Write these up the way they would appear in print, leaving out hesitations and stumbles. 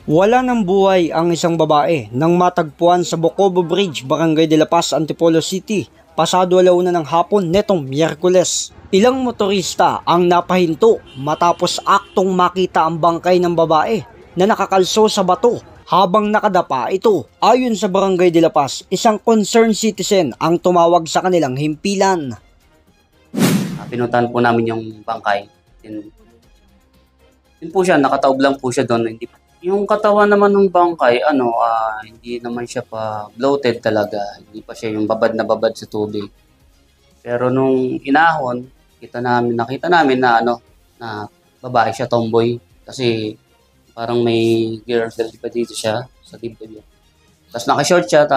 Wala ng buhay ang isang babae nang matagpuan sa Bocobo Bridge, Barangay de la Paz, Antipolo City, pasado 1:00 ng hapon netong Miyerkules. Ilang motorista ang napahinto matapos aktong makita ang bangkay ng babae na nakakalso sa bato habang nakadapa ito. Ayon sa Barangay de la Paz, isang concerned citizen ang tumawag sa kanilang himpilan. Pinuntahan po namin yung bangkay. Yun po siya, nakataob lang po siya doon. Yung katawan naman ng bangkay, hindi naman siya pa bloated talaga. Hindi pa siya yung babad na babad sa tubig. Pero nung inahon, nakita namin na na babae siya, tomboy. Kasi parang may girl pa dito siya sa dibdib. Tapos naka-short siya,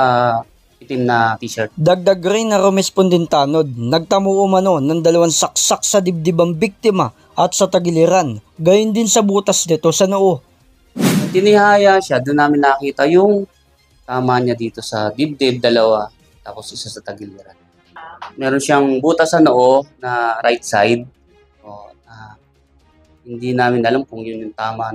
itim na t-shirt. Dagdag rin na rumespondentanod, nagtamo umano ng 2 saksak sa dibdib ang biktima at sa tagiliran, gayon din sa butas nito sa noo. Tinihaya siya, doon namin nakita yung tama niya dito sa dibdib, 2, tapos isa sa tagiliran. Meron siyang butas sa noo na right side. Hindi namin alam kung yun yung tama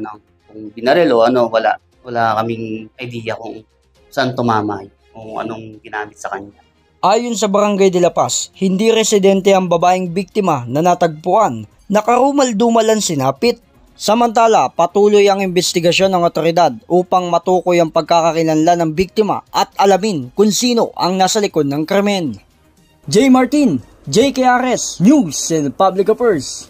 kung binaril o wala kaming idea kung saan tumama, kung anong ginamit sa kanya. Ayon sa Barangay de la Paz, hindi residente ang babaeng biktima na natagpuan, nakarumal-dumalan sinapit. Samantala, patuloy ang investigasyon ng otoridad upang matukoy ang pagkakakilanlan ng biktima at alamin kung sino ang nasa likod ng krimen. J. Martin, JKRS, News and Public Affairs.